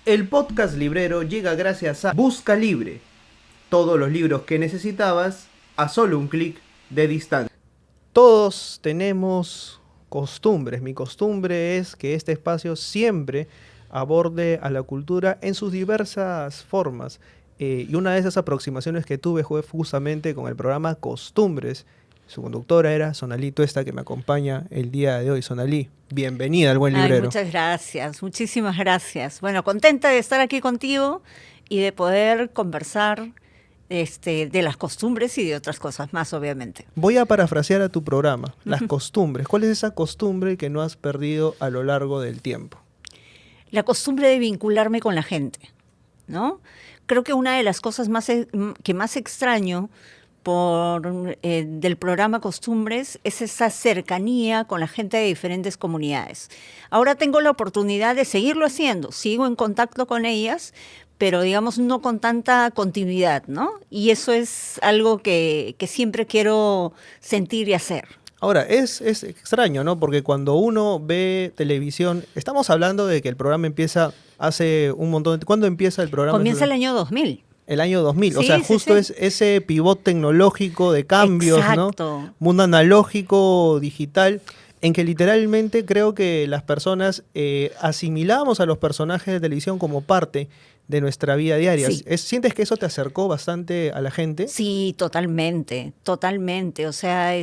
El podcast librero llega gracias a Busca Libre. Todos los libros que necesitabas a solo un clic de distancia. Todos tenemos costumbres. Mi costumbre es que este espacio siempre aborde a la cultura en sus diversas formas. Y una de esas aproximaciones que tuve fue justamente con el programa Costumbres. Su conductora era Sonalí Tuesta, que me acompaña el día de hoy. Sonalí, bienvenida al Buen Librero. Muchas gracias, muchísimas gracias. Bueno, contenta de estar aquí contigo y de poder conversar de las costumbres y de otras cosas más, obviamente. Voy a parafrasear a tu programa, las costumbres. ¿Cuál es esa costumbre que no has perdido a lo largo del tiempo? La costumbre de vincularme con la gente, ¿no? Creo que una de las cosas que más extraño del programa Costumbres es esa cercanía con la gente de diferentes comunidades. Ahora tengo la oportunidad de seguirlo haciendo, sigo en contacto con ellas, pero digamos no con tanta continuidad, ¿no? Y eso es algo que siempre quiero sentir y hacer. Ahora, es extraño, ¿no? Porque cuando uno ve televisión, estamos hablando de que el programa empieza hace un montón de... ¿Cuándo empieza el programa? Comienza el año 2000. El año 2000, sí, o sea, justo sí. Es ese pivot tecnológico de cambios, exacto, ¿no? Mundo analógico, digital, en que literalmente creo que las personas asimilamos a los personajes de televisión como parte de nuestra vida diaria. Sí. ¿Sientes que eso te acercó bastante a la gente? Sí, totalmente, totalmente. O sea,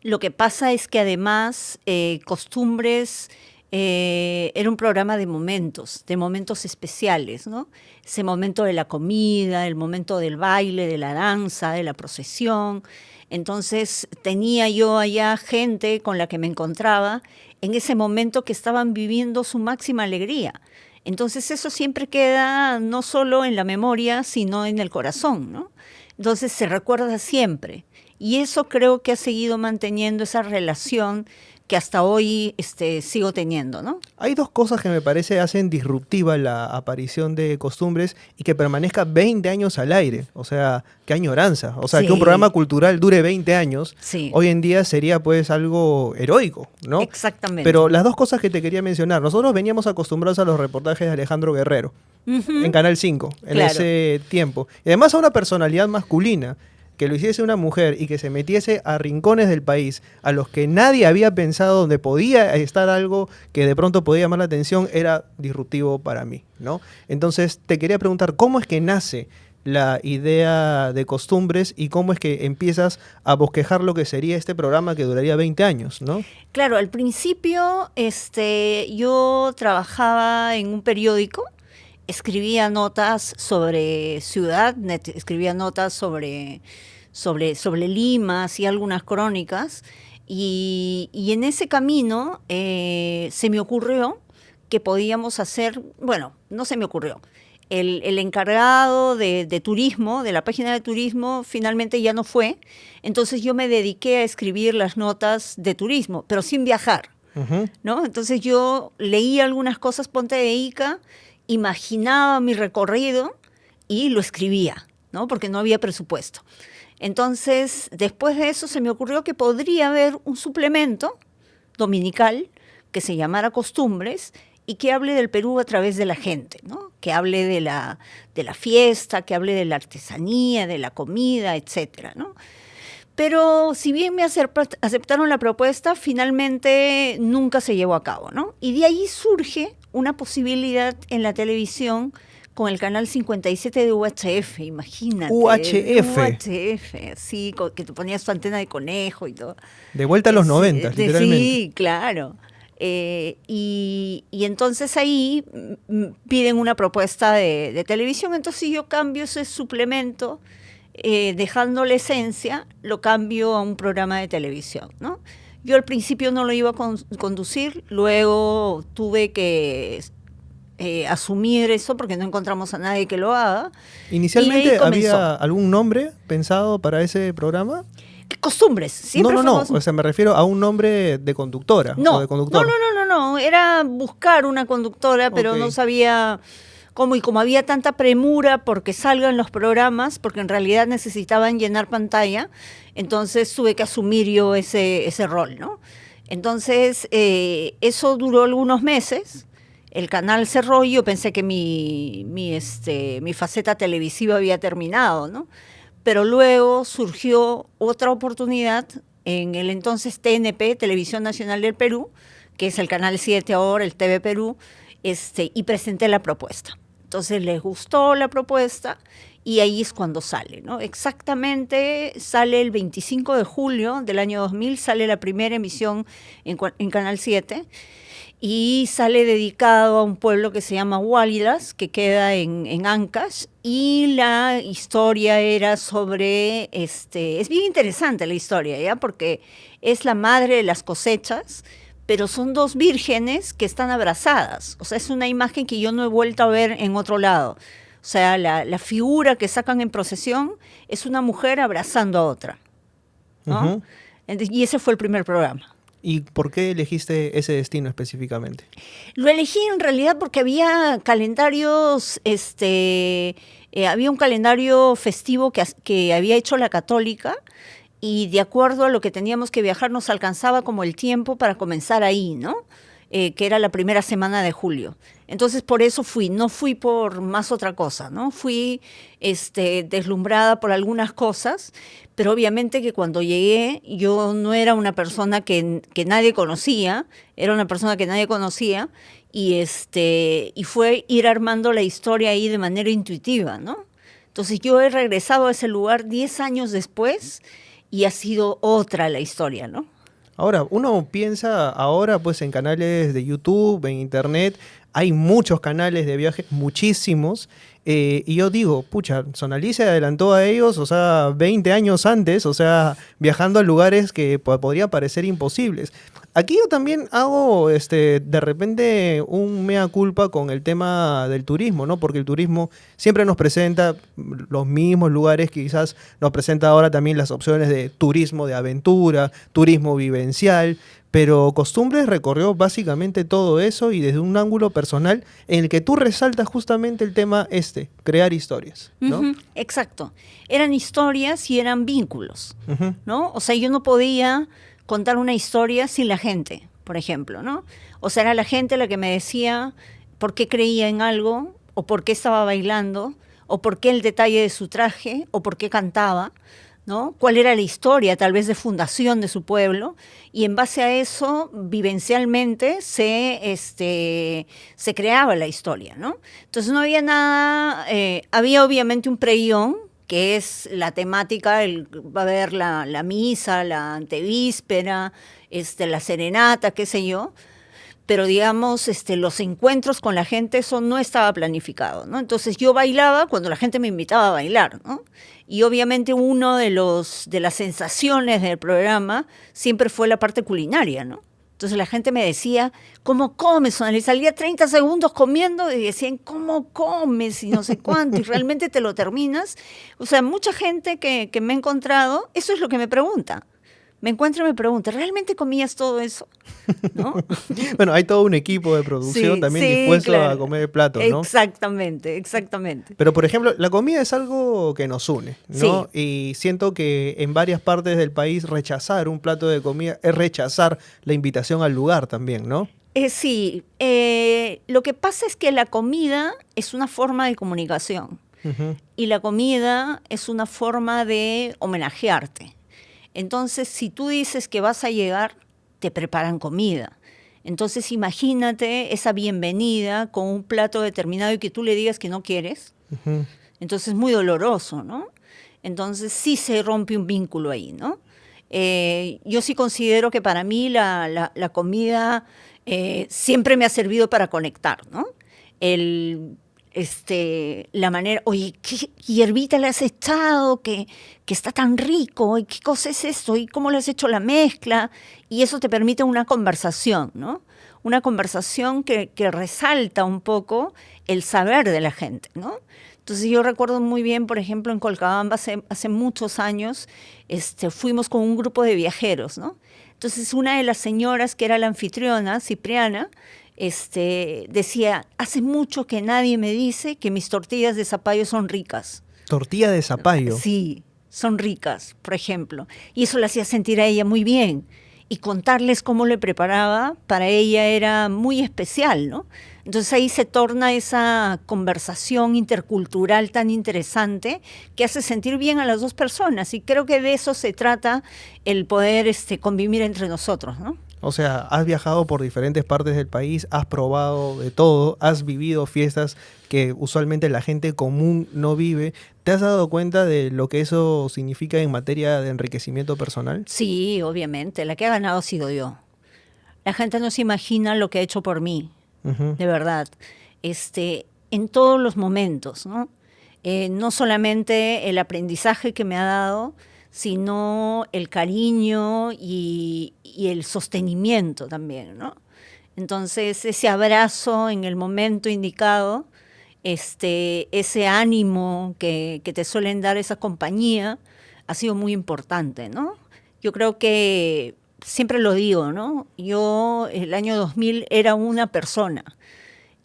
lo que pasa es que además Costumbres era un programa de momentos especiales, ¿no? Ese momento de la comida, el momento del baile, de la danza, de la procesión. Entonces tenía yo allá gente con la que me encontraba en ese momento que estaban viviendo su máxima alegría. Entonces eso siempre queda no solo en la memoria, sino en el corazón, ¿no? Entonces se recuerda siempre. Y eso creo que ha seguido manteniendo esa relación que hasta hoy sigo teniendo, ¿no? Hay dos cosas que me parece hacen disruptiva la aparición de Costumbres y que permanezca 20 años al aire. O sea, qué añoranza. O sea, sí. Que un programa cultural dure 20 años, sí. Hoy en día sería pues algo heroico, ¿no? Exactamente. Pero las dos cosas que te quería mencionar, nosotros veníamos acostumbrados a los reportajes de Alejandro Guerrero en Canal 5, en ese tiempo. Y además a una personalidad masculina, que lo hiciese una mujer y que se metiese a rincones del país a los que nadie había pensado donde podía estar algo que de pronto podía llamar la atención, era disruptivo para mí, ¿no? Entonces te quería preguntar, ¿cómo es que nace la idea de Costumbres y cómo es que empiezas a bosquejar lo que sería este programa que duraría 20 años, ¿no? Claro, al principio yo trabajaba en un periódico, escribía notas sobre ciudad, escribía notas sobre Lima, hacía algunas crónicas, y en ese camino se me ocurrió que podíamos hacer, bueno, no se me ocurrió, el encargado de turismo, de la página de turismo, finalmente ya no fue, entonces yo me dediqué a escribir las notas de turismo, pero sin viajar, ¿no? Entonces yo leía algunas cosas, ponte de Ica, imaginaba mi recorrido y lo escribía, ¿no? Porque no había presupuesto. Entonces, después de eso se me ocurrió que podría haber un suplemento dominical que se llamara Costumbres y que hable del Perú a través de la gente, ¿no? Que hable de la fiesta, que hable de la artesanía, de la comida, etcétera, ¿no? Pero si bien me aceptaron la propuesta, finalmente nunca se llevó a cabo, ¿no? Y de ahí surge una posibilidad en la televisión con el canal 57 de UHF, imagínate. UHF. UHF, sí, que te ponías tu antena de conejo y todo. De vuelta a los 90, literalmente. Sí, claro. Y entonces ahí piden una propuesta de televisión, entonces yo cambio ese suplemento, dejando la esencia, lo cambio a un programa de televisión, ¿no? Yo al principio no lo iba a conducir, luego tuve que asumir eso porque no encontramos a nadie que lo haga. ¿Inicialmente había algún nombre pensado para ese programa? Costumbres, siempre No, o sea, me refiero a un nombre de conductora o de conductor. No, era buscar una conductora, pero no sabía cómo, y como había tanta premura porque salgan los programas, porque en realidad necesitaban llenar pantalla, entonces tuve que asumir yo ese rol, ¿no? Entonces, eso duró algunos meses, el canal cerró y yo pensé que mi faceta televisiva había terminado, ¿no? Pero luego surgió otra oportunidad en el entonces TNP, Televisión Nacional del Perú, que es el Canal 7 ahora, el TV Perú, y presenté la propuesta. Entonces les gustó la propuesta y ahí es cuando sale, ¿no? Exactamente sale el 25 de julio del año 2000, sale la primera emisión en Canal 7 y sale dedicado a un pueblo que se llama Huálidas, que queda en Ancash, y la historia era sobre, es bien interesante la historia, ¿ya? Porque es la madre de las cosechas, pero son dos vírgenes que están abrazadas. O sea, es una imagen que yo no he vuelto a ver en otro lado. O sea, la figura que sacan en procesión es una mujer abrazando a otra, ¿no? Y ese fue el primer programa. ¿Y por qué elegiste ese destino específicamente? Lo elegí en realidad porque había calendarios, había un calendario festivo que había hecho la Católica, y de acuerdo a lo que teníamos que viajar nos alcanzaba como el tiempo para comenzar ahí, ¿no? Que era la primera semana de julio. Entonces por eso fui, no fui por más otra cosa, ¿no? Fui deslumbrada por algunas cosas, pero obviamente que cuando llegué yo no era una persona que nadie conocía, era una persona que nadie conocía, y fue ir armando la historia ahí de manera intuitiva, ¿no? Entonces yo he regresado a ese lugar 10 años después y ha sido otra la historia, ¿no? Ahora, uno piensa ahora pues en canales de YouTube, en internet, hay muchos canales de viaje, muchísimos, y yo digo, pucha, Sonalí se adelantó a ellos, o sea, 20 años antes, o sea, viajando a lugares que podrían parecer imposibles. Aquí yo también hago, de repente, un mea culpa con el tema del turismo, ¿no? Porque el turismo siempre nos presenta los mismos lugares, quizás nos presenta ahora también las opciones de turismo de aventura, turismo vivencial, pero Costumbres recorrió básicamente todo eso y desde un ángulo personal en el que tú resaltas justamente el tema crear historias, ¿no? Exacto. Eran historias y eran vínculos, ¿no? O sea, yo no podía contar una historia sin la gente, por ejemplo, ¿no? O sea, era la gente la que me decía por qué creía en algo, o por qué estaba bailando, o por qué el detalle de su traje, o por qué cantaba, ¿no? Cuál era la historia, tal vez de fundación de su pueblo, y en base a eso, vivencialmente, se creaba la historia, ¿no? Entonces no había nada, había obviamente un pregón, que es la temática, va a haber la misa, la antevíspera, la serenata, qué sé yo, pero digamos, los encuentros con la gente, eso no estaba planificado, ¿no? Entonces yo bailaba cuando la gente me invitaba a bailar, ¿no? Y obviamente de las sensaciones del programa siempre fue la parte culinaria, ¿no? Entonces la gente me decía, ¿cómo comes? Y salía 30 segundos comiendo y decían, ¿cómo comes? Y no sé cuánto, y realmente te lo terminas. O sea, mucha gente que me ha encontrado, eso es lo que me pregunta. Me encuentra y me pregunta, ¿realmente comías todo eso? ¿No? Bueno, hay todo un equipo de producción también dispuesto claro, a comer el plato, ¿no? Exactamente, exactamente. Pero, por ejemplo, la comida es algo que nos une, ¿no? Sí. Y siento que en varias partes del país rechazar un plato de comida es rechazar la invitación al lugar también, ¿no? Sí, lo que pasa es que la comida es una forma de comunicación y la comida es una forma de homenajearte. Entonces, si tú dices que vas a llegar, te preparan comida. Entonces, imagínate esa bienvenida con un plato determinado y que tú le digas que no quieres. Entonces, es muy doloroso, ¿no? Entonces, sí se rompe un vínculo ahí, ¿no? Yo sí considero que para mí la comida siempre me ha servido para conectar, ¿no? La manera, oye, ¿qué hierbita le has echado? Que está tan rico, ¿y qué cosa es esto? ¿Y cómo le has hecho la mezcla? Y eso te permite una conversación, ¿no? Una conversación que resalta un poco el saber de la gente, ¿no? Entonces yo recuerdo muy bien, por ejemplo, en Colcabamba hace muchos años, fuimos con un grupo de viajeros, ¿no? Entonces una de las señoras que era la anfitriona, Cipriana, decía, hace mucho que nadie me dice que mis tortillas de zapallo son ricas. ¿Tortilla de zapallo? Sí, son ricas, por ejemplo. Y eso la hacía sentir a ella muy bien. y contarles cómo le preparaba, para ella era muy especial, ¿no? Entonces ahí se torna esa conversación intercultural tan interesante que hace sentir bien a las dos personas, y creo que de eso se trata el poder convivir entre nosotros, ¿no? O sea, has viajado por diferentes partes del país, has probado de todo, has vivido fiestas que usualmente la gente común no vive. ¿Te has dado cuenta de lo que eso significa en materia de enriquecimiento personal? Sí, obviamente, la que ha ganado ha sido yo. La gente no se imagina lo que ha hecho por mí, de verdad, en todos los momentos, ¿no? No solamente el aprendizaje que me ha dado, sino el cariño y el sostenimiento también, ¿no? Entonces, ese abrazo en el momento indicado, ese ánimo que te suelen dar, esa compañía, ha sido muy importante, ¿no? Yo creo que, siempre lo digo, ¿no? Yo, el año 2000, era una persona,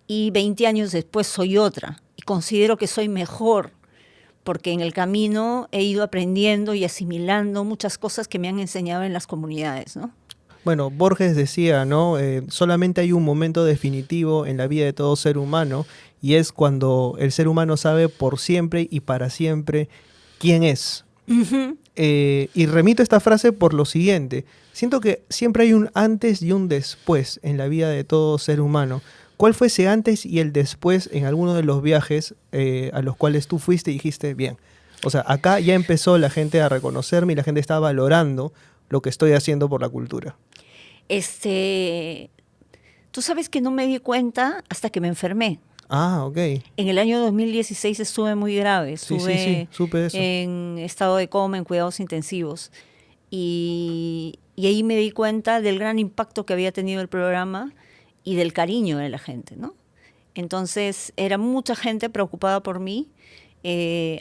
y 20 años después soy otra, y considero que soy mejor, porque en el camino he ido aprendiendo y asimilando muchas cosas que me han enseñado en las comunidades, ¿no? Bueno, Borges decía, ¿no? Solamente hay un momento definitivo en la vida de todo ser humano, y es cuando el ser humano sabe por siempre y para siempre quién es. Uh-huh. Y remito esta frase por lo siguiente: siento que siempre hay un antes y un después en la vida de todo ser humano. ¿Cuál fue ese antes y el después en alguno de los viajes a los cuales tú fuiste y dijiste, bien, o sea, acá ya empezó la gente a reconocerme y la gente está valorando lo que estoy haciendo por la cultura? Tú sabes que no me di cuenta hasta que me enfermé. Ah, ok. En el año 2016 estuve muy grave, Sí, supe eso. En estado de coma, en cuidados intensivos. Y ahí me di cuenta del gran impacto que había tenido el programa y del cariño de la gente, ¿no? Entonces, era mucha gente preocupada por mí,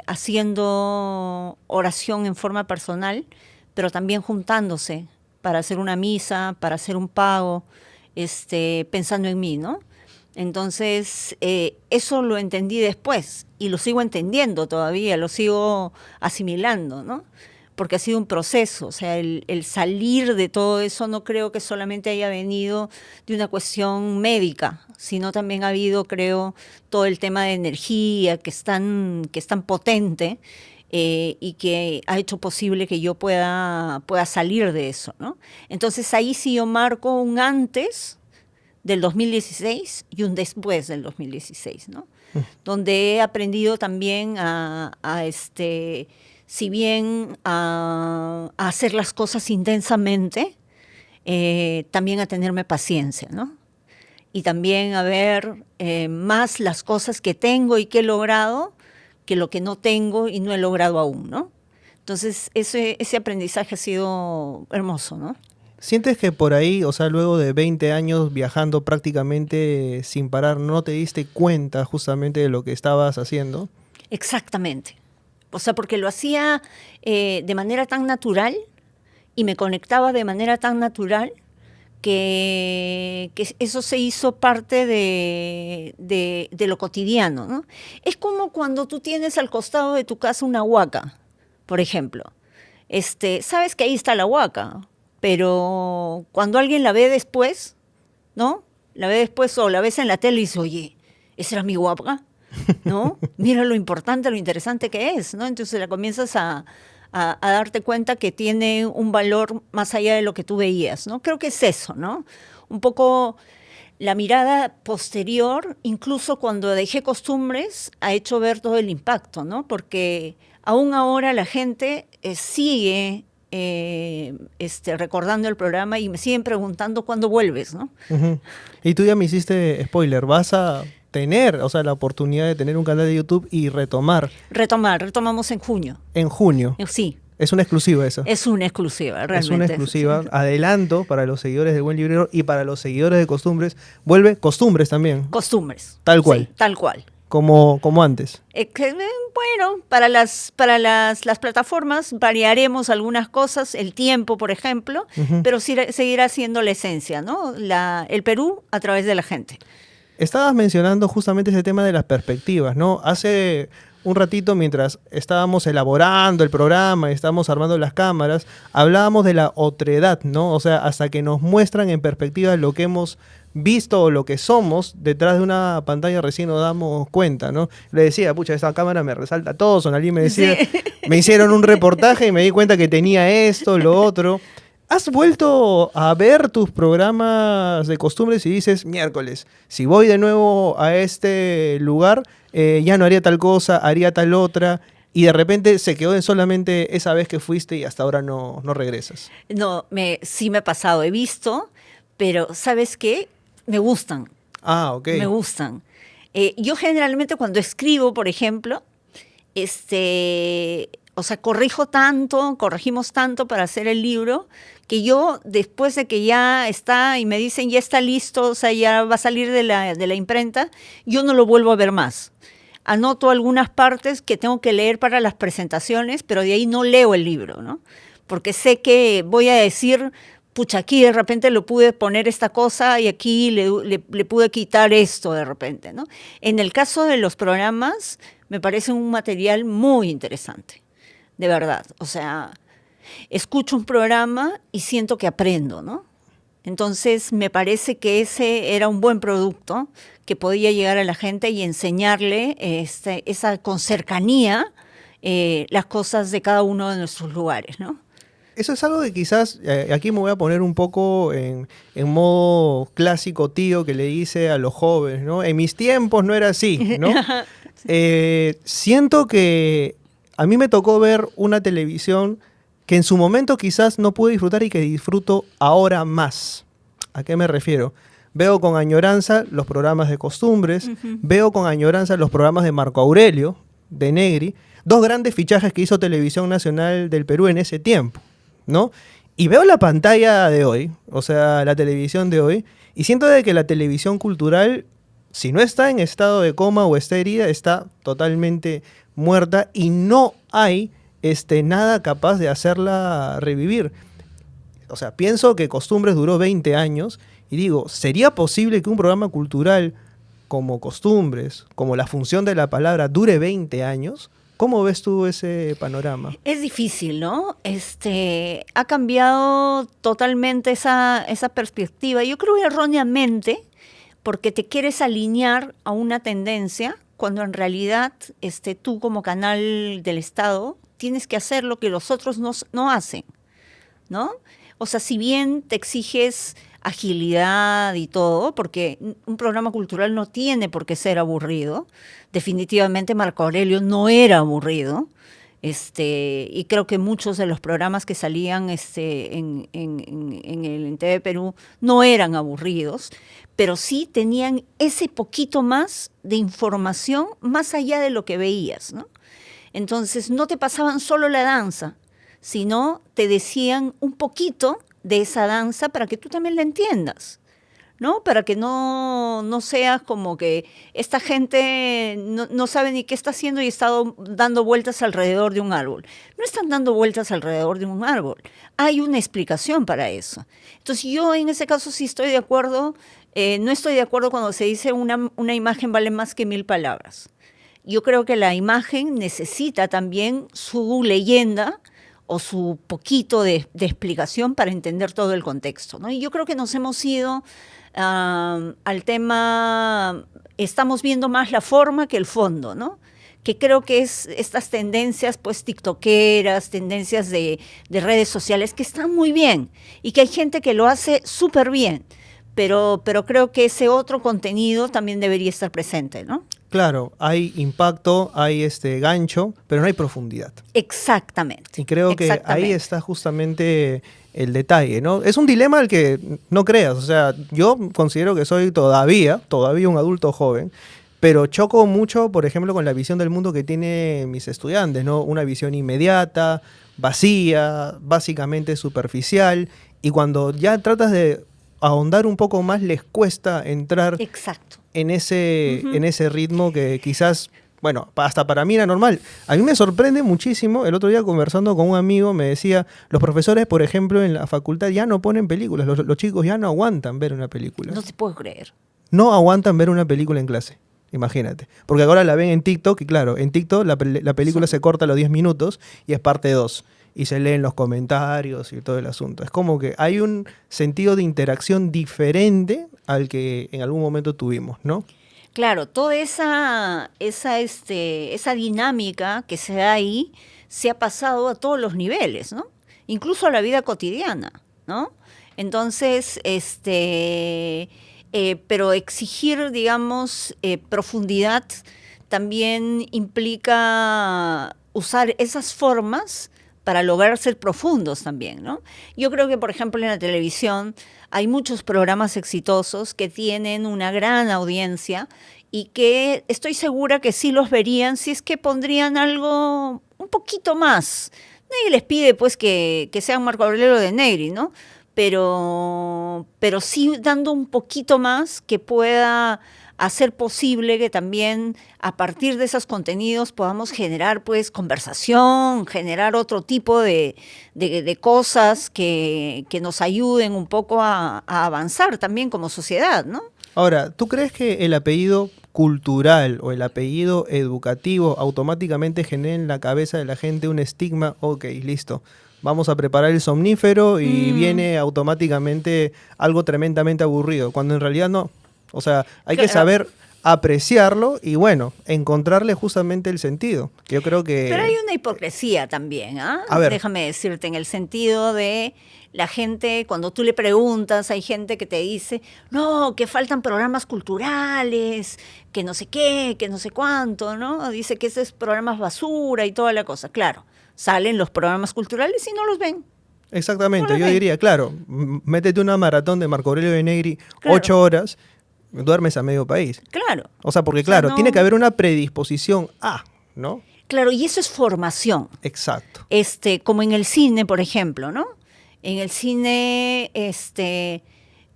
haciendo oración en forma personal, pero también juntándose para hacer una misa, para hacer un pago, pensando en mí, ¿no? Entonces, eso lo entendí después y lo sigo entendiendo todavía, lo sigo asimilando, ¿no? Porque ha sido un proceso, o sea, el salir de todo eso no creo que solamente haya venido de una cuestión médica, sino también ha habido, creo, todo el tema de energía que es tan potente, y que ha hecho posible que yo pueda salir de eso, ¿no? Entonces ahí sí yo marco un antes del 2016 y un después del 2016, ¿no? Donde he aprendido también si bien a hacer las cosas intensamente, también a tenerme paciencia, ¿no? Y también a ver más las cosas que tengo y que he logrado que lo que no tengo y no he logrado aún, ¿no? Entonces, ese aprendizaje ha sido hermoso, ¿no? ¿Sientes que por ahí, o sea, luego de 20 años viajando prácticamente sin parar, no te diste cuenta justamente de lo que estabas haciendo? Exactamente. O sea, porque lo hacía de manera tan natural y me conectaba de manera tan natural que eso se hizo parte de lo cotidiano, ¿no? Es como cuando tú tienes al costado de tu casa una huaca, por ejemplo. Sabes que ahí está la huaca, pero cuando alguien la ve después, ¿no? La ve después o la ves en la tele y dice, oye, ¿esa era mi huaca? ¿No? Mira lo importante, lo interesante que es, ¿no? Entonces la comienzas a darte cuenta que tiene un valor más allá de lo que tú veías, ¿no? Creo que es eso, ¿no? Un poco la mirada posterior, incluso cuando dejé costumbres, ha hecho ver todo el impacto, ¿no? Porque aún ahora la gente sigue recordando el programa y me siguen preguntando cuándo vuelves, ¿no? Uh-huh. Y tú ya me hiciste spoiler, vas a tener, o sea, la oportunidad de tener un canal de YouTube y retomamos en junio. En junio. Sí. Es una exclusiva eso. Es una exclusiva, realmente. Es una exclusiva. Adelanto para los seguidores de Buen Librero y para los seguidores de Costumbres. Vuelve Costumbres también. Costumbres. Tal cual. Sí, tal cual. Como antes. Bueno, para las plataformas variaremos algunas cosas, el tiempo, por ejemplo, pero seguirá siendo la esencia, ¿no? El Perú a través de la gente. Estabas mencionando justamente ese tema de las perspectivas, ¿no? Hace un ratito, mientras estábamos elaborando el programa, estábamos armando las cámaras, hablábamos de la otredad, ¿no? O sea, hasta que nos muestran en perspectiva lo que hemos visto o lo que somos detrás de una pantalla recién nos damos cuenta, ¿no? Le decía, pucha, esta cámara me resalta todo, Sonalí me decía, sí. Me hicieron un reportaje y me di cuenta que tenía esto, lo otro. ¿Has vuelto a ver tus programas de costumbres y dices, miércoles, si voy de nuevo a este lugar, ya no haría tal cosa, haría tal otra, y de repente se quedó en solamente esa vez que fuiste y hasta ahora no regresas? No, sí me ha pasado, he visto, pero ¿sabes qué? Me gustan. Ah, ok. Me gustan. Yo generalmente cuando escribo, por ejemplo, o sea, corregimos tanto para hacer el libro, que yo, después de que ya está y me dicen ya está listo, o sea, ya va a salir de la imprenta, yo no lo vuelvo a ver más. Anoto algunas partes que tengo que leer para las presentaciones, pero de ahí no leo el libro, ¿no? Porque sé que voy a decir, pucha, aquí de repente le pude poner esta cosa y aquí le pude quitar esto de repente, ¿no? En el caso de los programas, me parece un material muy interesante, de verdad. O sea, escucho un programa y siento que aprendo, ¿no? Entonces, me parece que ese era un buen producto que podía llegar a la gente y enseñarle con cercanía las cosas de cada uno de nuestros lugares, ¿no? Eso es algo que quizás, aquí me voy a poner un poco en modo clásico tío que le dice a los jóvenes, ¿no? En mis tiempos no era así, ¿no? Siento que a mí me tocó ver una televisión que en su momento quizás no pude disfrutar y que disfruto ahora más. ¿A qué me refiero? Veo con añoranza los programas de costumbres, veo con añoranza los programas de Marco Aurelio, de Negri, dos grandes fichajes que hizo Televisión Nacional del Perú en ese tiempo, ¿no? Y veo la pantalla de hoy, o sea, la televisión de hoy, y siento de que la televisión cultural, si no está en estado de coma o está herida, está totalmente muerta y no hay nada capaz de hacerla revivir. O sea, pienso que Costumbres duró 20 años y digo, ¿sería posible que un programa cultural como Costumbres, como La Función de la Palabra, dure 20 años? ¿Cómo ves tú ese panorama? Es difícil, ¿no? Ha cambiado totalmente esa perspectiva. Yo creo erróneamente, porque te quieres alinear a una tendencia, cuando en realidad tú como canal del Estado tienes que hacer lo que los otros no hacen, ¿no? O sea, si bien te exiges agilidad y todo, porque un programa cultural no tiene por qué ser aburrido. Definitivamente Marco Aurelio no era aburrido. Y creo que muchos de los programas que salían en TV Perú no eran aburridos, pero sí tenían ese poquito más de información más allá de lo que veías, ¿no? Entonces no te pasaban solo la danza, sino te decían un poquito de esa danza para que tú también la entiendas, ¿no? Para que no seas como que esta gente no sabe ni qué está haciendo y está dando vueltas alrededor de un árbol. No están dando vueltas alrededor de un árbol. Hay una explicación para eso. Entonces yo en ese caso sí estoy de acuerdo. No estoy de acuerdo cuando se dice una imagen vale más que 1000 palabras. Yo creo que la imagen necesita también su leyenda o su poquito de explicación para entender todo el contexto, ¿no? Y yo creo que nos hemos ido al tema, estamos viendo más la forma que el fondo, ¿no? Que creo que es estas tendencias pues tiktokeras, tendencias de redes sociales que están muy bien y que hay gente que lo hace súper bien, pero creo que ese otro contenido también debería estar presente, ¿no? Claro, hay impacto, hay gancho, pero no hay profundidad. Exactamente. Y creo que ahí está justamente el detalle, ¿no? Es un dilema al que no creas, o sea, yo considero que soy todavía un adulto joven, pero choco mucho, por ejemplo, con la visión del mundo que tienen mis estudiantes, ¿no? Una visión inmediata, vacía, básicamente superficial, y cuando ya tratas de ahondar un poco más, les cuesta entrar Exacto. en ese ritmo que quizás, bueno, hasta para mí era normal. A mí me sorprende muchísimo, el otro día conversando con un amigo me decía, los profesores, por ejemplo, en la facultad ya no ponen películas, los chicos ya no aguantan ver una película. No se puede creer. no aguantan ver una película en clase. Imagínate. Porque ahora la ven en TikTok y claro, en TikTok la película se corta a los 10 minutos y es parte 2. Y se leen los comentarios y todo el asunto. Es como que hay un sentido de interacción diferente al que en algún momento tuvimos, ¿no? Claro, toda esa dinámica que se da ahí se ha pasado a todos los niveles, ¿no? Incluso a la vida cotidiana, ¿no? Entonces, pero exigir, digamos, profundidad también implica usar esas formas para lograr ser profundos también, ¿no? Yo creo que, por ejemplo, en la televisión hay muchos programas exitosos que tienen una gran audiencia y que estoy segura que sí los verían si es que pondrían algo un poquito más. Nadie les pide, pues, que sean Marco Aurelio de Negri, ¿no? Pero sí dando un poquito más que pueda hacer posible que también a partir de esos contenidos podamos generar pues conversación, generar otro tipo de cosas que nos ayuden un poco a avanzar también como sociedad, ¿no? Ahora, ¿tú crees que el apellido cultural o el apellido educativo automáticamente genera en la cabeza de la gente un estigma? Ok, listo. Vamos a preparar el somnífero y viene automáticamente algo tremendamente aburrido, cuando en realidad no. O sea, hay que saber apreciarlo y, bueno, encontrarle justamente el sentido. Yo creo que... Pero hay una hipocresía también, ¿ah? A ver. Déjame decirte, en el sentido de la gente, cuando tú le preguntas, hay gente que te dice, no, que faltan programas culturales, que no sé qué, que no sé cuánto, ¿no? Dice que esos programas basura y toda la cosa. Claro, salen los programas culturales y no los ven. Exactamente, yo diría, claro, métete una maratón de Marco Aurelio de Negri, Claro. 8 horas, duermes a medio país. Claro. O sea, porque O sea, claro, no- tiene que haber una predisposición a, ¿no? Claro, y eso es formación. Exacto. Como en el cine, por ejemplo, ¿no? En el cine,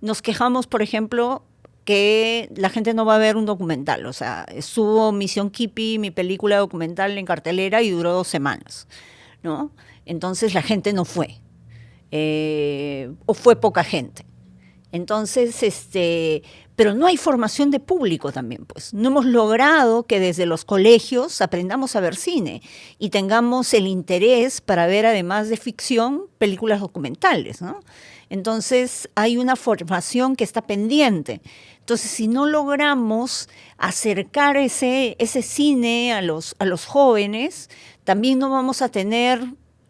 nos quejamos, por ejemplo, que la gente no va a ver un documental. O sea, estuvo Misión Kipi, mi película documental en cartelera y duró 2 semanas, ¿no? Entonces la gente no fue. O fue poca gente. Entonces, pero no hay formación de público también, pues. No hemos logrado que desde los colegios aprendamos a ver cine y tengamos el interés para ver, además de ficción, películas documentales, ¿no? Entonces, hay una formación que está pendiente. Entonces, si no logramos acercar ese cine a los jóvenes, también no vamos a tener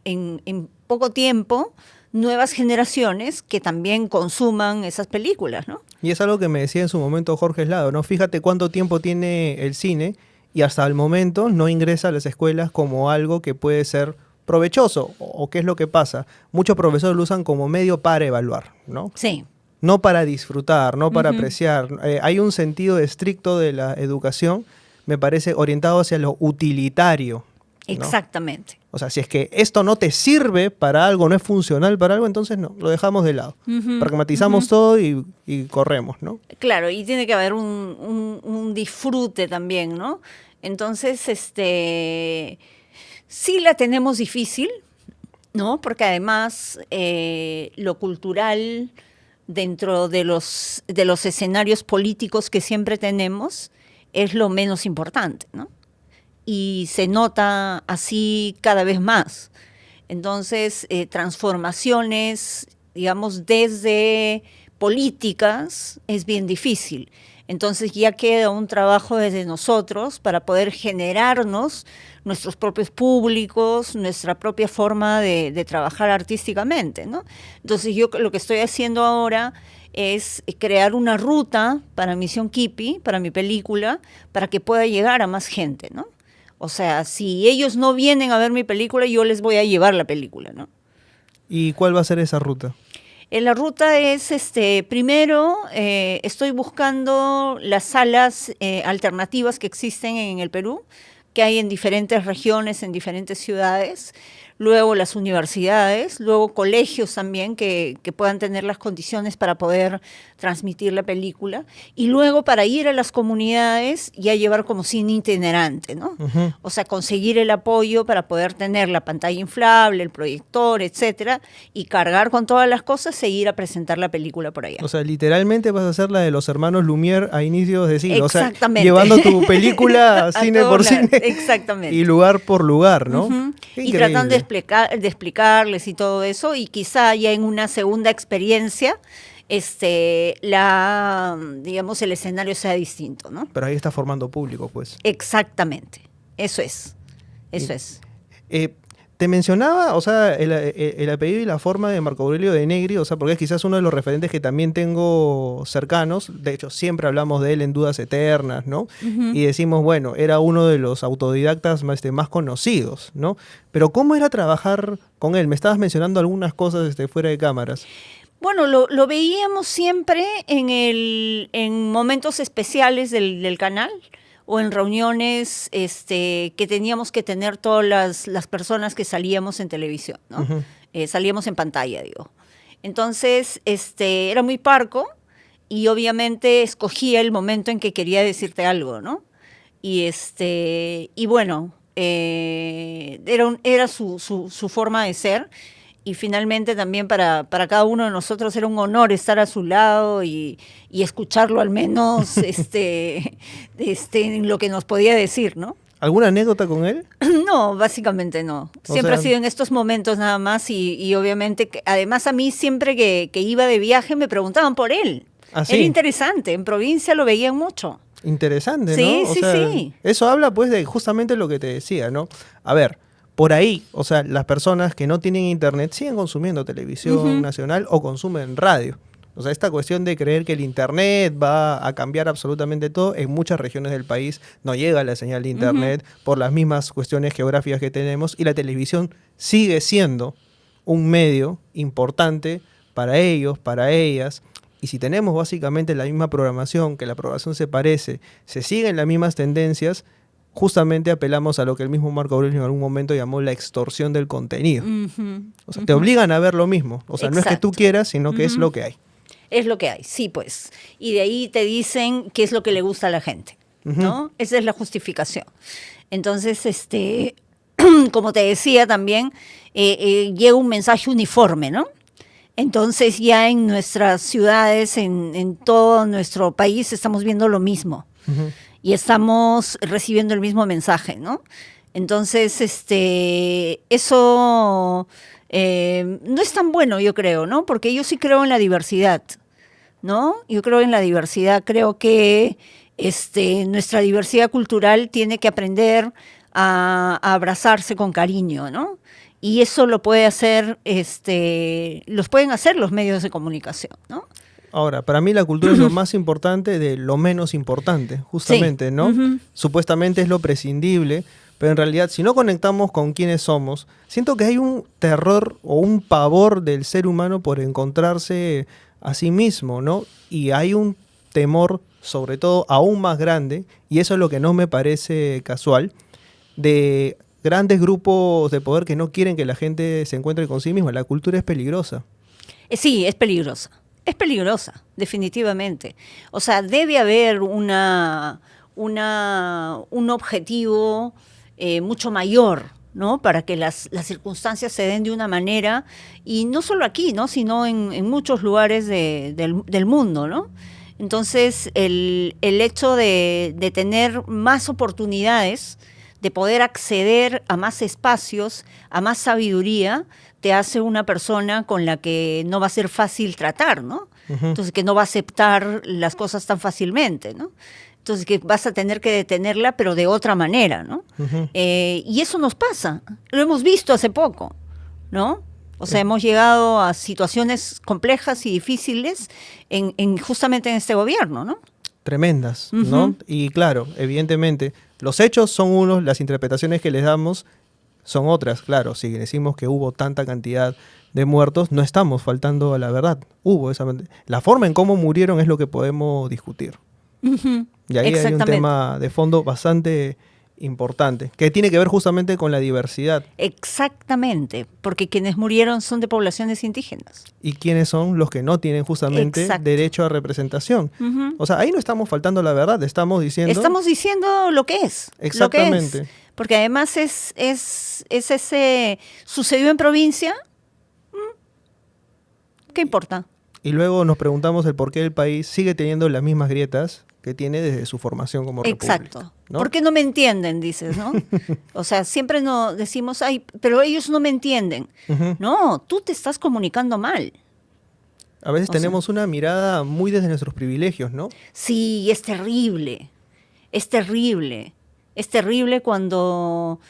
en poco tiempo nuevas generaciones que también consuman esas películas, ¿no? Y es algo que me decía en su momento Jorge Eslado, ¿no? Fíjate cuánto tiempo tiene el cine y hasta el momento no ingresa a las escuelas como algo que puede ser provechoso. ¿O qué es lo que pasa? Muchos profesores lo usan como medio para evaluar, ¿no? Sí. No para disfrutar, no para apreciar. Hay un sentido estricto de la educación, me parece, orientado hacia lo utilitario, ¿no? Exactamente. O sea, si es que esto no te sirve para algo, no es funcional para algo, entonces no, lo dejamos de lado. Pragmatizamos todo y corremos, ¿no? Claro, y tiene que haber un disfrute también, ¿no? Entonces, sí la tenemos difícil, ¿no? Porque además lo cultural dentro de los escenarios políticos que siempre tenemos es lo menos importante, ¿no? Y se nota así cada vez más. Entonces, transformaciones, digamos, desde políticas es bien difícil. Entonces ya queda un trabajo desde nosotros para poder generarnos nuestros propios públicos, nuestra propia forma de trabajar artísticamente, ¿no? Entonces yo lo que estoy haciendo ahora es crear una ruta para Misión Kipi, para mi película, para que pueda llegar a más gente, ¿no? O sea, si ellos no vienen a ver mi película, yo les voy a llevar la película, ¿no? ¿Y cuál va a ser esa ruta? La ruta es, primero, estoy buscando las salas alternativas que existen en el Perú, que hay en diferentes regiones, en diferentes ciudades. luego las universidades, luego colegios también que puedan tener las condiciones para poder transmitir la película, y luego para ir a las comunidades ya llevar como cine itinerante, ¿no? O sea, conseguir el apoyo para poder tener la pantalla inflable, el proyector, etcétera, y cargar con todas las cosas e ir a presentar la película por allá. O sea, literalmente vas a hacer la de los hermanos Lumière a inicios de siglo. Exactamente. O sea, llevando tu película cine por cine. Exactamente. Y lugar por lugar, ¿no? Y tratando de explicarles y todo eso, y quizá ya en una segunda experiencia, digamos, el escenario sea distinto, ¿no? Pero ahí está formando público, pues. Exactamente. Eso es. Te mencionaba, o sea, el apellido y la forma de Marco Aurelio de Negri, o sea, porque es quizás uno de los referentes que también tengo cercanos. De hecho, siempre hablamos de él en Dudas Eternas, ¿no? Y decimos, bueno, era uno de los autodidactas más conocidos, ¿no? Pero ¿cómo era trabajar con él? Me estabas mencionando algunas cosas fuera de cámaras. Bueno, lo veíamos siempre en momentos especiales del canal, o en reuniones que teníamos que tener todas las personas que salíamos en televisión, ¿no? Salíamos en pantalla, digo. Entonces, era muy parco y obviamente escogía el momento en que quería decirte algo, ¿no? Y bueno, era su forma de ser. Y finalmente también para cada uno de nosotros era un honor estar a su lado y escucharlo al menos en lo que nos podía decir, ¿no? ¿Alguna anécdota con él? No, básicamente no. Siempre ha sido en estos momentos nada más y obviamente, además a mí siempre que iba de viaje me preguntaban por él. ¿Ah, sí? Era interesante, en provincia lo veían mucho. Interesante, sí, ¿no? Sí. Eso habla pues de justamente lo que te decía, ¿no? A ver, por ahí, o sea, las personas que no tienen internet siguen consumiendo televisión nacional o consumen radio. O sea, esta cuestión de creer que el internet va a cambiar absolutamente todo, en muchas regiones del país no llega la señal de internet por las mismas cuestiones geográficas que tenemos, y la televisión sigue siendo un medio importante para ellos, para ellas. Y si tenemos básicamente la misma programación, que la programación se parece, se siguen las mismas tendencias, justamente apelamos a lo que el mismo Marco Aurelio en algún momento llamó la extorsión del contenido. O sea, te obligan a ver lo mismo. O sea, no es que tú quieras, sino que es lo que hay. Es lo que hay, sí, pues. Y de ahí te dicen qué es lo que le gusta a la gente, ¿no? Esa es la justificación. Entonces, como te decía también, llega un mensaje uniforme, ¿no? Entonces ya en nuestras ciudades, en todo nuestro país, estamos viendo lo mismo. Y estamos recibiendo el mismo mensaje, ¿no? Entonces, eso no es tan bueno, yo creo, ¿no? Porque yo sí creo en la diversidad, ¿no? Yo creo en la diversidad, creo que nuestra diversidad cultural tiene que aprender a abrazarse con cariño, ¿no? Y eso lo puede hacer, los pueden hacer los medios de comunicación, ¿no? Ahora, para mí la cultura es lo más importante de lo menos importante, justamente, sí, ¿no? Supuestamente es lo prescindible, pero en realidad si no conectamos con quiénes somos, siento que hay un terror o un pavor del ser humano por encontrarse a sí mismo, ¿no? Y hay un temor, sobre todo, aún más grande, y eso es lo que no me parece casual, de grandes grupos de poder que no quieren que la gente se encuentre con sí misma. La cultura es peligrosa. Sí, es peligrosa. Es peligrosa, definitivamente. O sea, debe haber un objetivo mucho mayor, ¿no? Para que las circunstancias se den de una manera, y no solo aquí, ¿no? Sino en muchos lugares del mundo, ¿no? Entonces, el hecho de tener más oportunidades, de poder acceder a más espacios, a más sabiduría, te hace una persona con la que no va a ser fácil tratar, ¿no? Entonces, que no va a aceptar las cosas tan fácilmente, ¿no? Entonces, que vas a tener que detenerla, pero de otra manera, ¿no? Y eso nos pasa. Lo hemos visto hace poco, ¿no? O sea, hemos llegado a situaciones complejas y difíciles justamente en este gobierno, ¿no? Tremendas, ¿no? Y claro, evidentemente, los hechos son unos, las interpretaciones que les damos son otras. Claro, si decimos que hubo tanta cantidad de muertos, no estamos faltando a la verdad. Hubo esa... La forma en cómo murieron es lo que podemos discutir. Y ahí hay un tema de fondo bastante importante, que tiene que ver justamente con la diversidad. Exactamente, porque quienes murieron son de poblaciones indígenas. ¿Y quiénes son los que no tienen justamente derecho a representación? O sea, ahí no estamos faltando la verdad, estamos diciendo... Estamos diciendo lo que es. Exactamente. Lo que es. Porque además es ese... Sucedió en provincia, ¿qué importa? Y luego nos preguntamos el por qué el país sigue teniendo las mismas grietas que tiene desde su formación como república. Exacto. ¿No? ¿Por qué no me entienden? Dices, ¿no? O sea, siempre nos decimos, ay, pero ellos no me entienden. No, tú te estás comunicando mal. A veces tenemos una mirada muy desde nuestros privilegios, ¿no? Sí, es terrible. Es terrible. Es terrible cuando...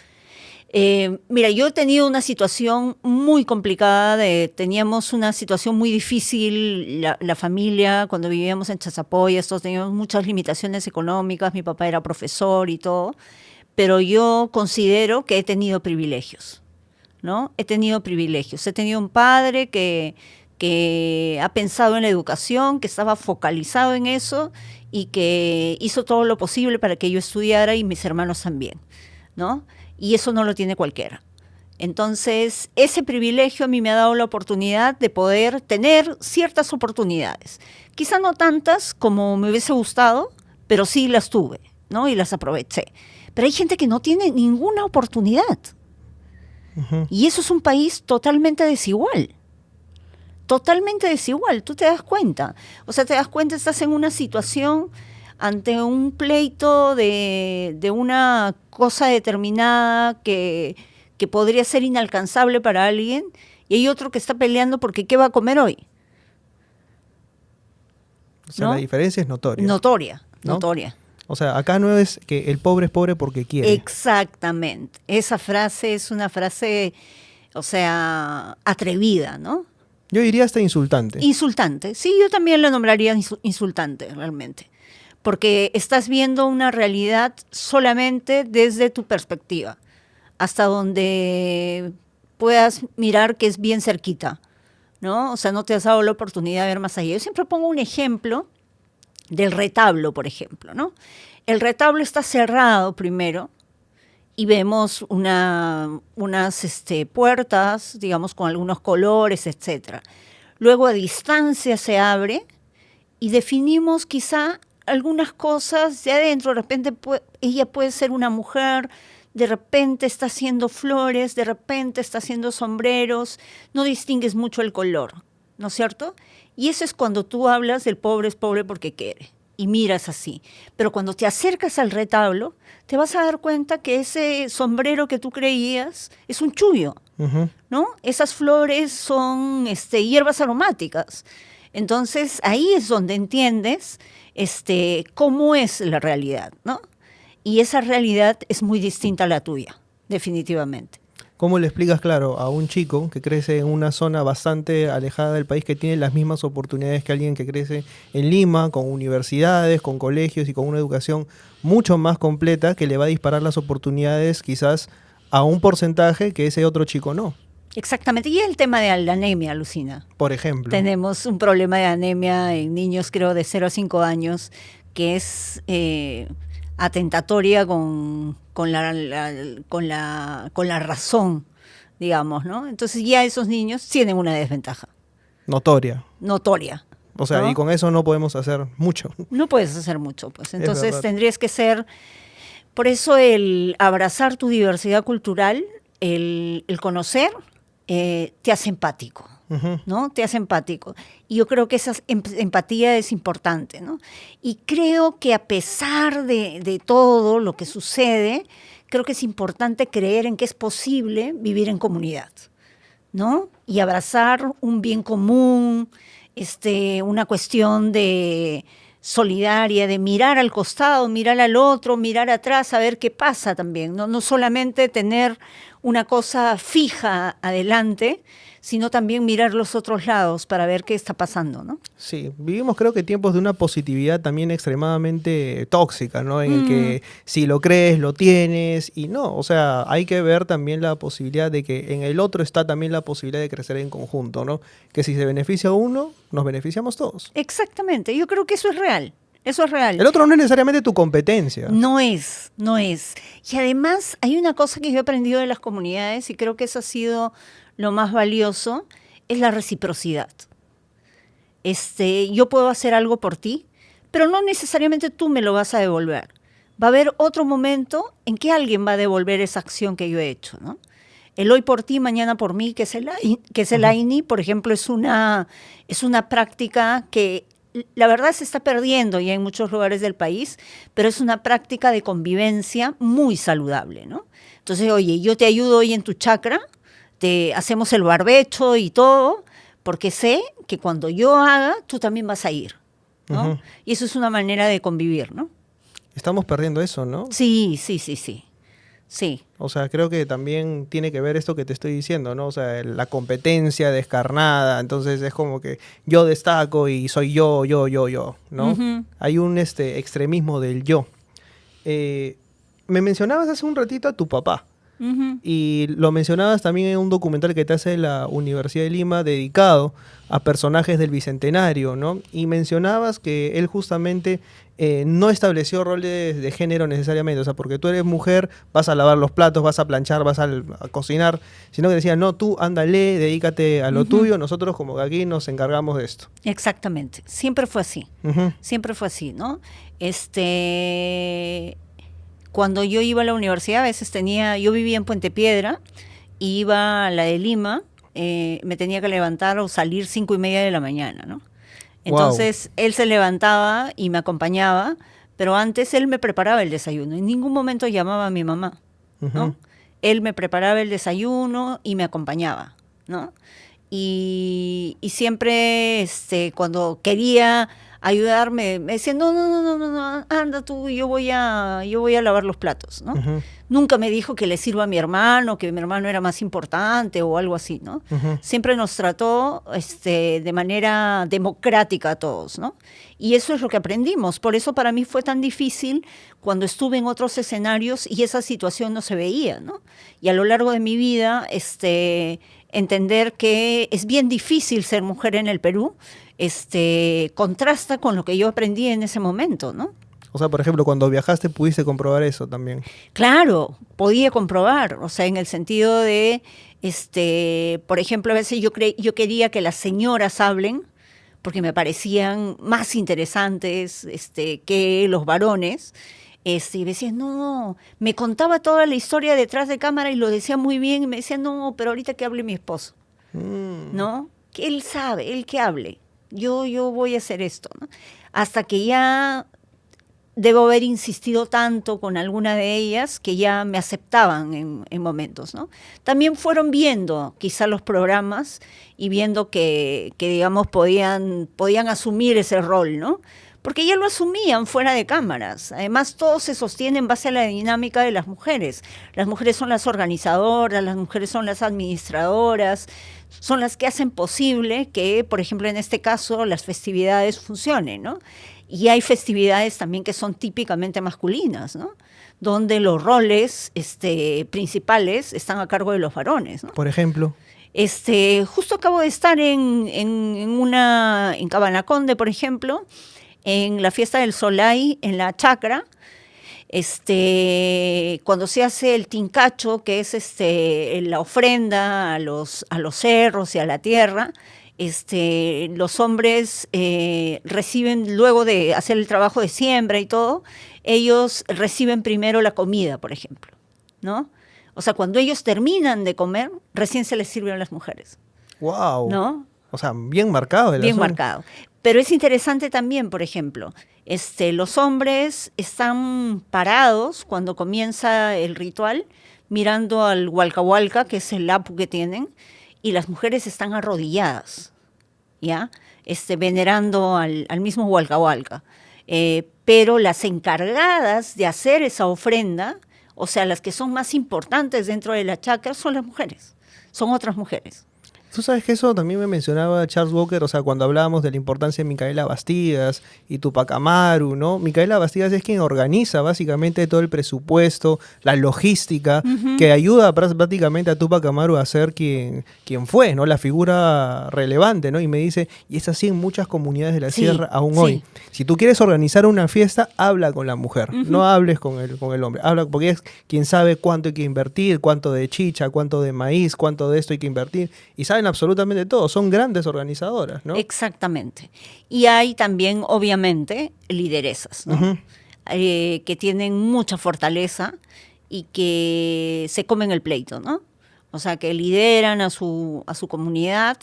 mira, yo he tenido una situación muy complicada, teníamos una situación muy difícil, la familia, cuando vivíamos en Chachapoyas, todos teníamos muchas limitaciones económicas, mi papá era profesor y todo, pero yo considero que he tenido privilegios, ¿no? He tenido privilegios. He tenido un padre que ha pensado en la educación, que estaba focalizado en eso y que hizo todo lo posible para que yo estudiara y mis hermanos también, ¿no? Y eso no lo tiene cualquiera. Entonces, ese privilegio a mí me ha dado la oportunidad de poder tener ciertas oportunidades. Quizá no tantas como me hubiese gustado, pero sí las tuve, ¿no? Y las aproveché. Pero hay gente que no tiene ninguna oportunidad. Y eso es un país totalmente desigual. Totalmente desigual, tú te das cuenta. O sea, te das cuenta, estás en una situación ante un pleito de una cosa determinada que podría ser inalcanzable para alguien, y hay otro que está peleando porque ¿qué va a comer hoy? O sea, ¿no? La diferencia es notoria. ¿no? Notoria. O sea, acá no es que el pobre es pobre porque quiere. Exactamente. Esa frase es una frase, o sea, atrevida, ¿no? Yo diría hasta insultante. Insultante. Sí, yo también la nombraría insultante, realmente. Porque estás viendo una realidad solamente desde tu perspectiva, hasta donde puedas mirar que es bien cerquita, ¿no? O sea, no te has dado la oportunidad de ver más allá. Yo siempre pongo un ejemplo del retablo, por ejemplo, ¿no? El retablo está cerrado primero y vemos unas puertas, digamos, con algunos colores, etc. Luego a distancia se abre y definimos quizá algunas cosas de adentro. De repente ella puede ser una mujer, de repente está haciendo flores, de repente está haciendo sombreros, no distingues mucho el color, ¿no es cierto? Y eso es cuando tú hablas del pobre es pobre porque quiere, y miras así. Pero cuando te acercas al retablo, te vas a dar cuenta que ese sombrero que tú creías es un chullo, ¿no? Esas flores son hierbas aromáticas. Entonces, ahí es donde entiendes cómo es la realidad, ¿no? Y esa realidad es muy distinta a la tuya, definitivamente. ¿Cómo le explicas, claro, a un chico que crece en una zona bastante alejada del país, que tiene las mismas oportunidades que alguien que crece en Lima, con universidades, con colegios y con una educación mucho más completa, que le va a disparar las oportunidades quizás a un porcentaje que ese otro chico no? Exactamente. Y el tema de la anemia, Lucina. Por ejemplo. Tenemos un problema de anemia en niños, creo, de 0 a 5 años, que es atentatoria con la razón, digamos, ¿no? Entonces ya esos niños tienen una desventaja. Notoria. O sea, ¿no? Y con eso no podemos hacer mucho. No puedes hacer mucho, pues. Entonces tendrías que ser... Por eso el abrazar tu diversidad cultural, el conocer, te hace empático, ¿no? Te hace empático. Y yo creo que esa empatía es importante, ¿no? Y creo que a pesar de todo lo que sucede, creo que es importante creer en que es posible vivir en comunidad, ¿no? Y abrazar un bien común, una cuestión de solidaria, de mirar al costado, mirar al otro, mirar atrás, a ver qué pasa también, ¿no? No solamente tener una cosa fija adelante, sino también mirar los otros lados para ver qué está pasando, ¿no? Sí, vivimos creo que tiempos de una positividad también extremadamente tóxica, ¿no? En el que si lo crees, lo tienes, y no, o sea, hay que ver también la posibilidad de que en el otro está también la posibilidad de crecer en conjunto, ¿no? Que si se beneficia uno, nos beneficiamos todos. Exactamente, yo creo que eso es real. Eso es real. El otro no es necesariamente tu competencia. No es. Y además hay una cosa que yo he aprendido de las comunidades y creo que eso ha sido lo más valioso, es la reciprocidad. Yo puedo hacer algo por ti, pero no necesariamente tú me lo vas a devolver. Va a haber otro momento en que alguien va a devolver esa acción que yo he hecho, ¿no? El hoy por ti, mañana por mí, que es el AINI, por ejemplo, es una práctica que la verdad se está perdiendo ya en muchos lugares del país, pero es una práctica de convivencia muy saludable, ¿no? Entonces, oye, yo te ayudo hoy en tu chakra, te hacemos el barbecho y todo, porque sé que cuando yo haga, tú también vas a ir, ¿no? Uh-huh. Y eso es una manera de convivir, ¿no? Estamos perdiendo eso, ¿no? Sí. O sea, creo que también tiene que ver esto que te estoy diciendo, ¿no? O sea, la competencia descarnada, entonces es como que yo destaco y soy yo, ¿no? Uh-huh. Hay un extremismo del yo. Me mencionabas hace un ratito a tu papá. Uh-huh. Y lo mencionabas también en un documental que te hace la Universidad de Lima dedicado a personajes del Bicentenario, ¿no? Y mencionabas que él justamente no estableció roles de género necesariamente, o sea, porque tú eres mujer, vas a lavar los platos, vas a planchar, vas a cocinar, sino que decía, no, tú ándale, dedícate a lo uh-huh. tuyo, nosotros como que aquí nos encargamos de esto. Exactamente, siempre fue así, uh-huh. Siempre fue así, ¿no? Cuando yo iba a la universidad, a veces yo vivía en Puente Piedra, iba a la de Lima, me tenía que levantar o salir 5:30 de la mañana, ¿no? Entonces, wow. Él se levantaba y me acompañaba, pero antes él me preparaba el desayuno. En ningún momento llamaba a mi mamá, ¿no? Uh-huh. Él me preparaba el desayuno y me acompañaba, ¿no? Y siempre, cuando quería ayudarme, me decía, no, anda tú, yo voy a lavar los platos, ¿no? Uh-huh. Nunca me dijo que le sirva a mi hermano, que mi hermano era más importante o algo así, ¿no? Uh-huh. Siempre nos trató de manera democrática a todos, ¿no? Y eso es lo que aprendimos. Por eso para mí fue tan difícil cuando estuve en otros escenarios y esa situación no se veía, ¿no? Y a lo largo de mi vida, entender que es bien difícil ser mujer en el Perú, contrasta con lo que yo aprendí en ese momento, ¿no? O sea, por ejemplo, cuando viajaste pudiste comprobar eso también. Claro, podía comprobar, o sea, en el sentido de, por ejemplo, a veces yo quería que las señoras hablen, porque me parecían más interesantes que los varones, y me decían, no, me contaba toda la historia detrás de cámara y lo decía muy bien, y me decían, no, pero ahorita que hable mi esposo, ¿no? Que él sabe, él que hable, yo voy a hacer esto, ¿no? Hasta que ya debo haber insistido tanto con alguna de ellas que ya me aceptaban en momentos, ¿no? También fueron viendo quizá los programas y viendo que digamos, podían asumir ese rol, ¿no? Porque ya lo asumían fuera de cámaras. Además, todo se sostiene en base a la dinámica de las mujeres. Las mujeres son las organizadoras, las mujeres son las administradoras, son las que hacen posible que, por ejemplo, en este caso, las festividades funcionen, ¿no? Y hay festividades también que son típicamente masculinas, ¿no? Donde los roles principales están a cargo de los varones, ¿no? Por ejemplo. Justo acabo de estar en Cabanaconde, por ejemplo, en la fiesta del Solay, en la chacra, cuando se hace el tincacho, que es la ofrenda a los cerros y a la tierra, los hombres reciben, luego de hacer el trabajo de siembra y todo, ellos reciben primero la comida, por ejemplo, ¿no? O sea, cuando ellos terminan de comer, recién se les sirven a las mujeres. ¡Wow! ¿No? O sea, bien marcado. Bien marcado. Pero es interesante también, por ejemplo, los hombres están parados cuando comienza el ritual, mirando al hualcahualca, que es el apu que tienen, y las mujeres están arrodilladas, ¿ya? Venerando al mismo hualcahualca. Pero las encargadas de hacer esa ofrenda, o sea, las que son más importantes dentro de la chacra, son las mujeres, son otras mujeres. Tú sabes que eso también me mencionaba Charles Walker, o sea, cuando hablábamos de la importancia de Micaela Bastidas y Tupac Amaru, ¿no? Micaela Bastidas es quien organiza básicamente todo el presupuesto, la logística, que ayuda prácticamente a Tupac Amaru a ser quien fue, ¿no? La figura relevante, ¿no? Y me dice, y es así en muchas comunidades de la sierra aún hoy. Si tú quieres organizar una fiesta, habla con la mujer, no hables con el hombre, habla porque es quien sabe cuánto hay que invertir, cuánto de chicha, cuánto de maíz, cuánto de esto hay que invertir, y saben absolutamente todo, son grandes organizadoras, ¿no? Exactamente. Y hay también, obviamente, lideresas, ¿no? Que tienen mucha fortaleza y que se comen el pleito, ¿no? O sea, que lideran a su comunidad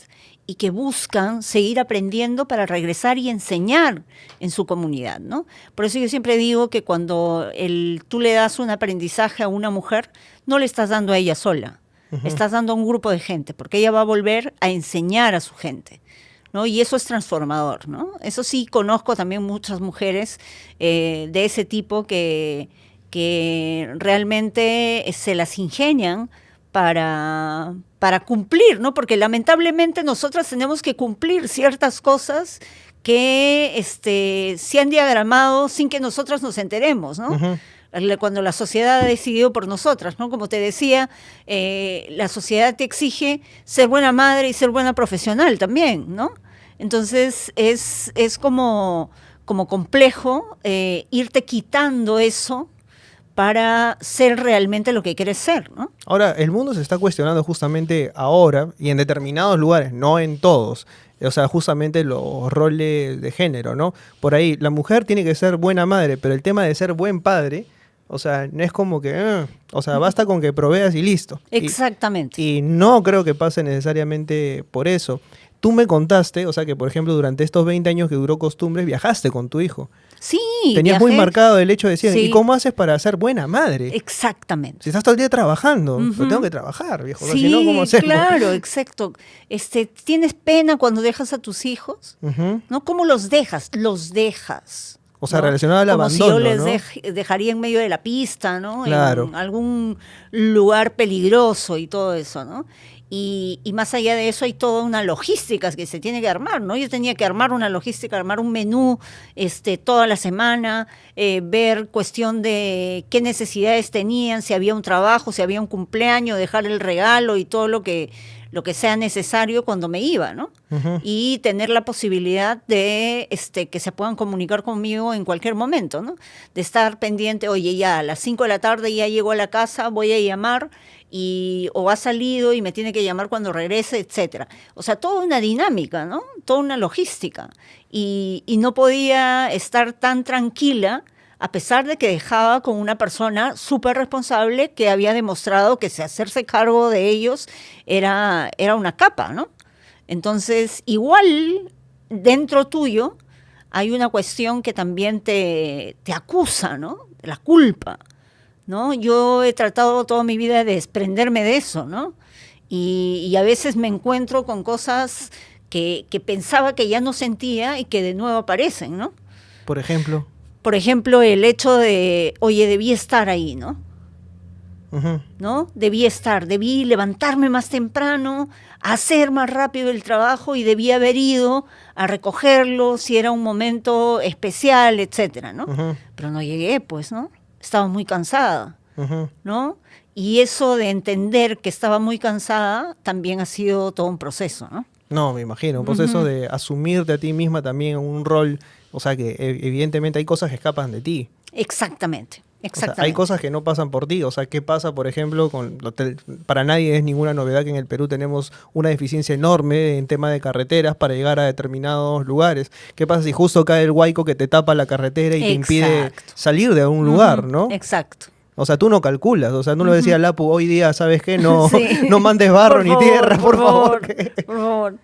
y que buscan seguir aprendiendo para regresar y enseñar en su comunidad, ¿no? Por eso yo siempre digo que cuando tú le das un aprendizaje a una mujer, no le estás dando a ella sola, estás dando a un grupo de gente, porque ella va a volver a enseñar a su gente, ¿no? Y eso es transformador, ¿no? Eso sí, conozco también muchas mujeres de ese tipo que realmente se las ingenian para cumplir, ¿no? Porque lamentablemente nosotras tenemos que cumplir ciertas cosas que se han diagramado sin que nosotras nos enteremos, ¿no? Cuando la sociedad ha decidido por nosotras, ¿no? Como te decía, la sociedad te exige ser buena madre y ser buena profesional también, ¿no? Entonces es como complejo irte quitando eso para ser realmente lo que quieres ser, ¿no? Ahora, el mundo se está cuestionando justamente ahora, y en determinados lugares, no en todos, o sea, justamente los roles de género, ¿no? Por ahí, la mujer tiene que ser buena madre, pero el tema de ser buen padre, o sea, no es como que, o sea, basta con que proveas y listo. Exactamente. Y no creo que pase necesariamente por eso. Tú me contaste, o sea, que por ejemplo, durante estos 20 años que duró Costumbres, viajaste con tu hijo. Sí, tenías viajé. Muy marcado el hecho de decir, Sí. ¿y cómo haces para ser buena madre? Exactamente. Si estás todo el día trabajando, pues tengo que trabajar, viejo. Sí, Si no, ¿cómo hacemos? claro, exacto. ¿Tienes pena cuando dejas a tus hijos? ¿No? ¿Cómo los dejas? Los dejas. O sea, ¿no? relacionado al Como abandono, si yo les ¿no? dejaría en medio de la pista, ¿no? Claro. En algún lugar peligroso y todo eso, ¿no? Y más allá de eso hay toda una logística que se tiene que armar, ¿no? Yo tenía que armar una logística, armar un menú toda la semana, ver cuestión de qué necesidades tenían, si había un trabajo, si había un cumpleaños, dejar el regalo y todo lo que sea necesario cuando me iba, ¿no? Y tener la posibilidad de que se puedan comunicar conmigo en cualquier momento, ¿no? De estar pendiente, oye, ya a las 5 de la tarde ya llego a la casa, voy a llamar, o ha salido y me tiene que llamar cuando regrese, etcétera. O sea, toda una dinámica, ¿no? Toda una logística. Y no podía estar tan tranquila a pesar de que dejaba con una persona súper responsable que había demostrado que hacerse cargo de ellos era una capa, ¿no? Entonces, igual dentro tuyo hay una cuestión que también te acusa, ¿no? La culpa, ¿no? Yo he tratado toda mi vida de desprenderme de eso, ¿no? Y a veces me encuentro con cosas que pensaba que ya no sentía y que de nuevo aparecen, ¿no? Por ejemplo. Por ejemplo, el hecho de, oye, debí estar ahí, ¿no? ¿No? Debí levantarme más temprano, hacer más rápido el trabajo y debí haber ido a recogerlo si era un momento especial, etcétera, ¿no? Pero no llegué, pues, ¿no? Estaba muy cansada, ¿no? Y eso de entender que estaba muy cansada también ha sido todo un proceso, ¿no? No, me imagino, un proceso de asumirte a ti misma también en un rol, o sea que evidentemente hay cosas que escapan de ti. Exactamente. O sea, hay cosas que no pasan por ti. O sea, ¿qué pasa, por ejemplo, para nadie es ninguna novedad que en el Perú tenemos una deficiencia enorme en tema de carreteras para llegar a determinados lugares? ¿Qué pasa si justo cae el huaico que te tapa la carretera y te impide salir de algún lugar, ¿no? Exacto. O sea, tú no calculas, o sea, tú no le decías a Lapu, hoy día, ¿sabes qué? No, no mandes barro ni tierra, por favor. Por favor.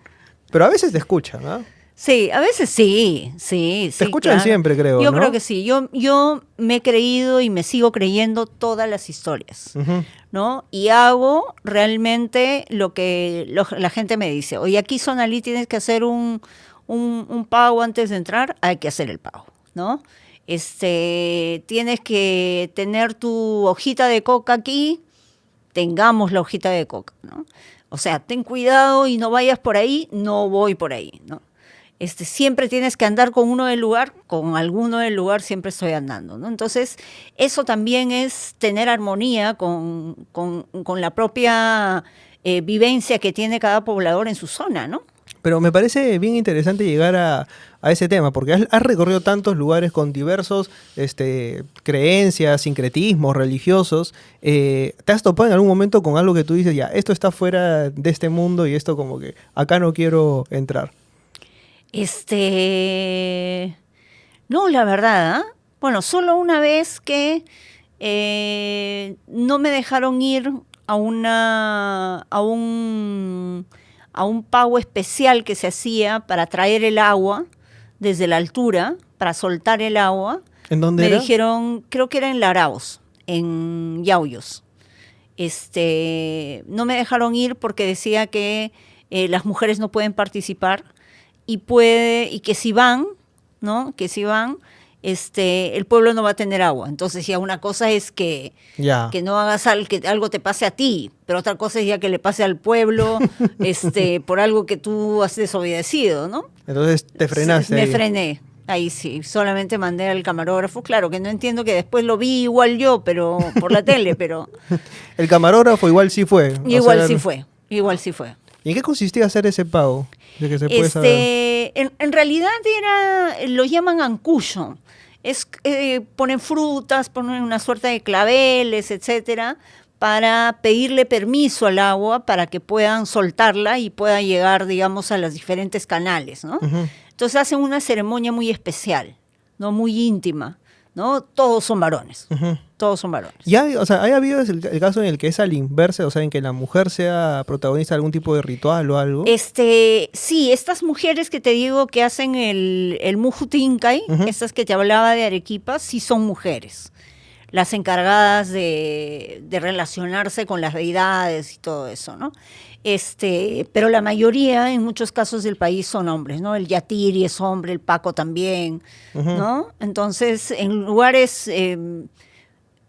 Pero a veces te escuchan, ¿no? Sí, a veces sí. Te escuchan claro. siempre, creo, Yo ¿no? creo que sí. Yo me he creído y me sigo creyendo todas las historias, ¿no? Y hago realmente lo que la gente me dice. Oye, aquí Sonalí tienes que hacer un pago antes de entrar, hay que hacer el pago, ¿no? Tienes que tener tu hojita de coca aquí, tengamos la hojita de coca, ¿no? O sea, ten cuidado y no vayas por ahí, no voy por ahí, ¿no? Siempre tienes que andar con uno del lugar, con alguno del lugar siempre estoy andando, ¿no? Entonces, eso también es tener armonía con la propia vivencia que tiene cada poblador en su zona, ¿no? Pero me parece bien interesante llegar a ese tema, porque has recorrido tantos lugares con diversos creencias, sincretismos religiosos. ¿Te has topado en algún momento con algo que tú dices, ya, esto está fuera de este mundo y esto como que acá no quiero entrar? No, la verdad, ¿ah? Bueno, solo una vez que no me dejaron ir a un pago especial que se hacía para traer el agua desde la altura, para soltar el agua. ¿En dónde era? Me dijeron, creo que era en Laraos, en Yauyos. No me dejaron ir porque decía que las mujeres no pueden participar y que si van, ¿no? Que si van, el pueblo no va a tener agua. Entonces, ya una cosa es que no hagas que algo te pase a ti, pero otra cosa es ya que le pase al pueblo por algo que tú has desobedecido, ¿no? Entonces te frenaste. Me frené. Ahí sí, solamente mandé al camarógrafo, claro que no entiendo que después lo vi igual yo, pero por la tele, pero... El camarógrafo igual sí fue. Igual sí fue. ¿Y en qué consistía hacer ese pago? De que se puede saber. En realidad lo llaman ancuyo. Ponen frutas, ponen una suerte de claveles, etcétera, para pedirle permiso al agua para que puedan soltarla y pueda llegar, digamos, a los diferentes canales, ¿no? Uh-huh. Entonces hacen una ceremonia muy especial, ¿no? Muy íntima, ¿no? Todos son varones. Uh-huh. Todos son varones. ¿Y ¿ha habido el caso en el que es al inverso, o sea, en que la mujer sea protagonista de algún tipo de ritual o algo? Sí, estas mujeres que te digo que hacen el Mujutincay, uh-huh, estas que te hablaba de Arequipa, sí son mujeres. Las encargadas de relacionarse con las deidades y todo eso, ¿no? Pero la mayoría, en muchos casos del país, son hombres, ¿no? El Yatiri es hombre, el Paco también, uh-huh, ¿no? Entonces, en lugares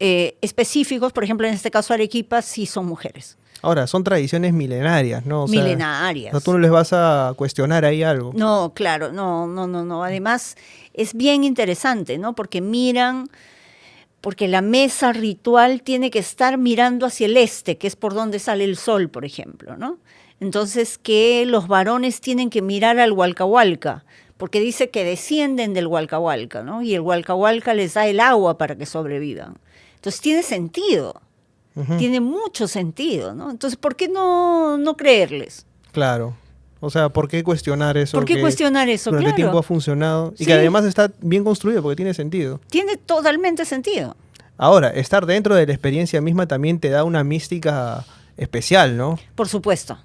específicos, por ejemplo, en este caso Arequipa, sí son mujeres. Ahora, son tradiciones milenarias, ¿no? O milenarias. sea, tú no les vas a cuestionar ahí algo. No, claro, no. Además, es bien interesante, ¿no? Porque la mesa ritual tiene que estar mirando hacia el este, que es por donde sale el sol, por ejemplo, ¿no? Entonces, que los varones tienen que mirar al Hualcahualca, porque dice que descienden del Hualcahualca, ¿no? Y el Hualcahualca les da el agua para que sobrevivan. Entonces, tiene sentido. Uh-huh. Tiene mucho sentido, ¿no? Entonces, ¿por qué no creerles? Claro. O sea, ¿por qué cuestionar eso? ¿Por qué cuestionar eso? Durante tiempo ha funcionado y que además está bien construido porque tiene sentido. Tiene totalmente sentido. Ahora, estar dentro de la experiencia misma también te da una mística especial, ¿no? Por supuesto,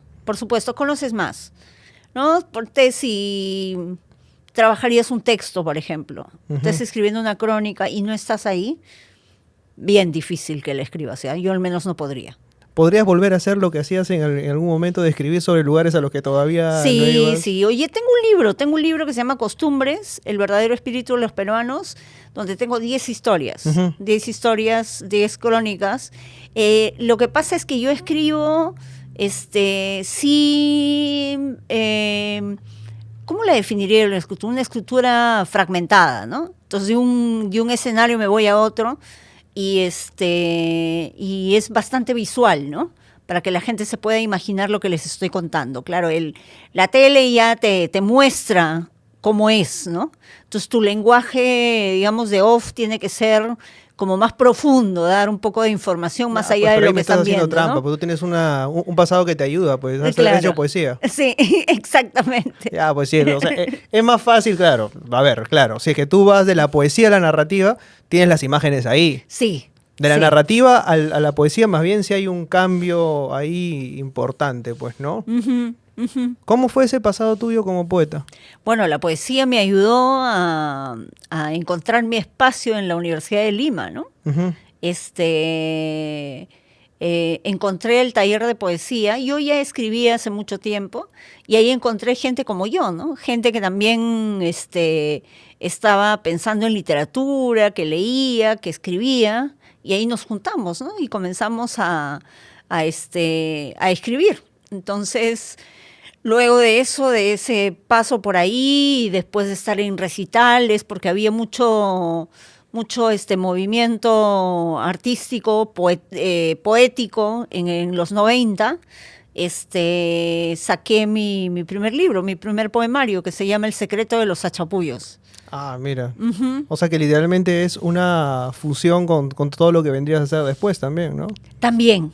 conoces más, ¿no? Porque si trabajarías un texto, por ejemplo, uh-huh, estás escribiendo una crónica y no estás ahí, bien difícil que la escribas, ¿sí? Yo al menos no podría. ¿Podrías volver a hacer lo que hacías en algún momento de escribir sobre lugares a los que todavía no ibas? Sí. Oye, tengo un libro que se llama Costumbres, el verdadero espíritu de los peruanos, donde tengo 10 historias, uh-huh, 10 crónicas. Lo que pasa es que yo escribo, ¿cómo la definiría la escritura? Una escritura fragmentada, ¿no? Entonces, de un escenario me voy a otro. Y es bastante visual, ¿no? Para que la gente se pueda imaginar lo que les estoy contando. Claro, la tele ya te muestra cómo es, ¿no? Entonces tu lenguaje, digamos, de off tiene que ser como más profundo, dar un poco de información más allá de lo que están viendo, trampa, ¿no? Porque tú tienes un pasado que te ayuda, pues, has hecho poesía. Sí, exactamente. Ya, pues sí, o sea, es más fácil, claro. A ver, claro, si es que tú vas de la poesía a la narrativa, tienes las imágenes ahí. Sí. De la narrativa a la poesía, más bien si hay un cambio ahí importante, pues, ¿no? Uh-huh. Uh-huh. ¿Cómo fue ese pasado tuyo como poeta? Bueno, la poesía me ayudó a encontrar mi espacio en la Universidad de Lima, ¿no? Uh-huh. Encontré el taller de poesía. Yo ya escribía hace mucho tiempo y ahí encontré gente como yo, ¿no? Gente que también estaba pensando en literatura, que leía, que escribía, y ahí nos juntamos, ¿no? Y comenzamos a escribir. Entonces, luego de eso, de ese paso por ahí, y después de estar en recitales, porque había mucho movimiento artístico, poético en los 90, saqué mi primer libro, mi primer poemario, que se llama El secreto de los achapullos. Ah, mira. Uh-huh. O sea que literalmente es una fusión con todo lo que vendrías a hacer después también, ¿no? También.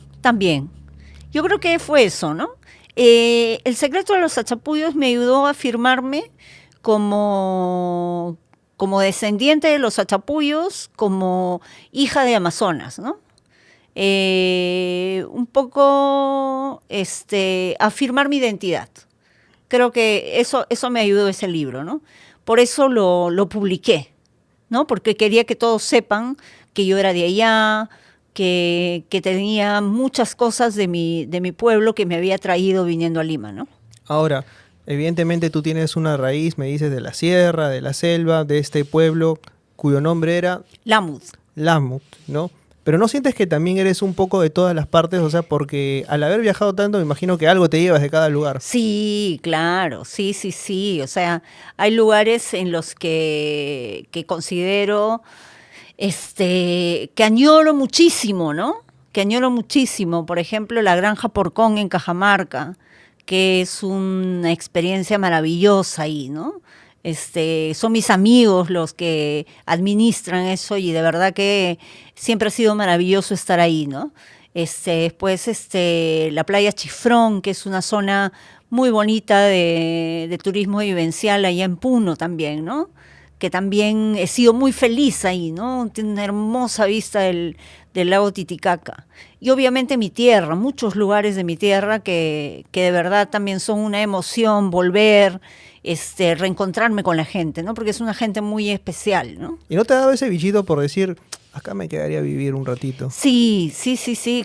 Yo creo que fue eso, ¿no? El secreto de los achapullos me ayudó a afirmarme como descendiente de los achapullos, como hija de Amazonas, ¿no? Un poco afirmar mi identidad. Creo que eso me ayudó ese libro, ¿no? Por eso lo publiqué, ¿no? Porque quería que todos sepan que yo era de allá, que tenía muchas cosas de mi pueblo que me había traído viniendo a Lima, ¿no? Ahora, evidentemente tú tienes una raíz, me dices, de la sierra, de la selva, de este pueblo cuyo nombre era Lamut, ¿no? Pero ¿no sientes que también eres un poco de todas las partes? O sea, porque al haber viajado tanto, me imagino que algo te llevas de cada lugar. Sí, claro, sí. O sea, hay lugares en los que considero que añoro muchísimo, ¿no? Que añoro muchísimo. Por ejemplo, la Granja Porcón en Cajamarca, que es una experiencia maravillosa ahí, ¿no? Son mis amigos los que administran eso y de verdad que siempre ha sido maravilloso estar ahí, ¿no? Después la playa Chifrón, que es una zona muy bonita de turismo vivencial allá en Puno también, ¿no? Que también he sido muy feliz ahí, ¿no? Tiene una hermosa vista del lago Titicaca. Y obviamente mi tierra, muchos lugares de mi tierra que de verdad también son una emoción volver, reencontrarme con la gente, ¿no? Porque es una gente muy especial, ¿no? ¿Y no te ha dado ese bichito por decir, acá me quedaría a vivir un ratito? Sí,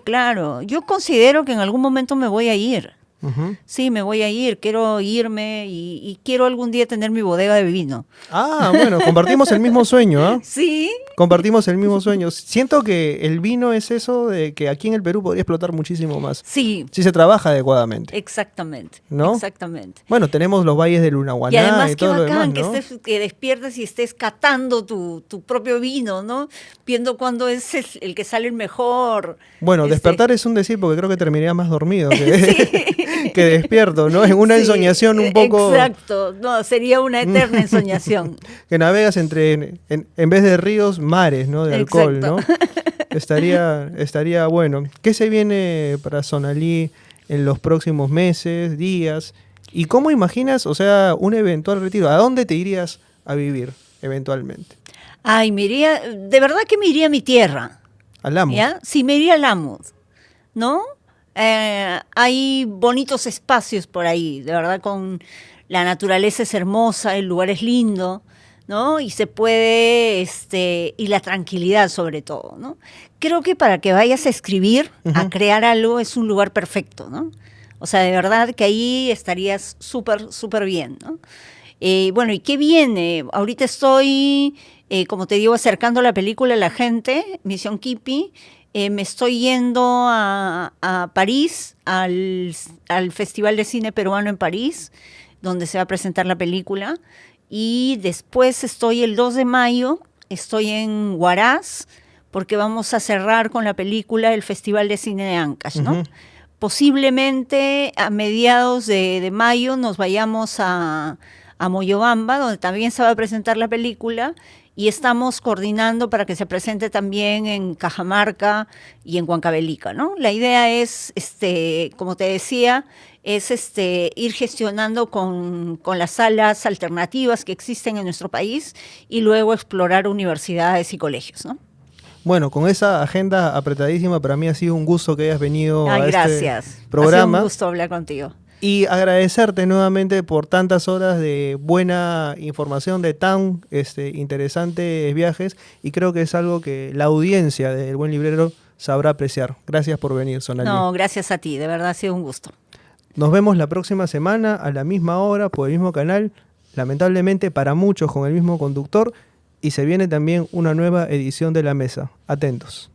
claro. Yo considero que en algún momento me voy a ir. Uh-huh. Sí, me voy a ir, quiero irme y quiero algún día tener mi bodega de vino. Ah, bueno, compartimos el mismo sueño, ¿ah? ¿Eh? Sí. Compartimos el mismo sueño. Siento que el vino es eso de que aquí en el Perú podría explotar muchísimo más. Sí. Si se trabaja adecuadamente. Exactamente. ¿No? Exactamente. Bueno, tenemos los valles del Lunahuaná y además y todo lo demás, ¿no? que despiertes y estés catando tu propio vino, ¿no? Viendo cuándo es el que sale el mejor. Bueno, despertar es un decir porque creo que terminaría más dormido que, que despierto, ¿no? En una ensoñación un poco... Exacto, no, sería una eterna ensoñación. Que navegas en vez de ríos, mares, ¿no? De alcohol, ¿no? Estaría bueno. ¿Qué se viene para Sonalí en los próximos meses, días? ¿Y cómo imaginas, o sea, un eventual retiro? ¿A dónde te irías a vivir eventualmente? Ay, de verdad que me iría a mi tierra. ¿A Lamut? ¿Ya? Sí, me iría a Lamut, ¿no? Hay bonitos espacios por ahí, de verdad, con la naturaleza es hermosa, el lugar es lindo, ¿no? Y se puede, y la tranquilidad sobre todo, ¿no? Creo que para que vayas a escribir, a crear algo, es un lugar perfecto, ¿no? O sea, de verdad que ahí estarías súper, súper bien, ¿no? Bueno, ¿y qué viene? Ahorita estoy, como te digo, acercando la película a la gente, Misión Kipi. Me estoy yendo a París, al Festival de Cine Peruano en París, donde se va a presentar la película. Y después estoy el 2 de mayo, estoy en Huaraz, porque vamos a cerrar con la película el Festival de Cine de Ancash, ¿no? Posiblemente a mediados de mayo nos vayamos a Moyobamba, donde también se va a presentar la película, y estamos coordinando para que se presente también en Cajamarca y en Huancavelica, ¿no? La idea es, como te decía, es ir gestionando con las salas alternativas que existen en nuestro país y luego explorar universidades y colegios, ¿no? Bueno, con esa agenda apretadísima, para mí ha sido un gusto que hayas venido a gracias. Este programa. Ha sido un gusto hablar contigo. Y agradecerte nuevamente por tantas horas de buena información, de tan interesantes viajes, y creo que es algo que la audiencia del Buen Librero sabrá apreciar. Gracias por venir, Sonalí. No, gracias a ti, de verdad ha sido un gusto. Nos vemos la próxima semana a la misma hora por el mismo canal, lamentablemente para muchos con el mismo conductor, y se viene también una nueva edición de La Mesa. Atentos.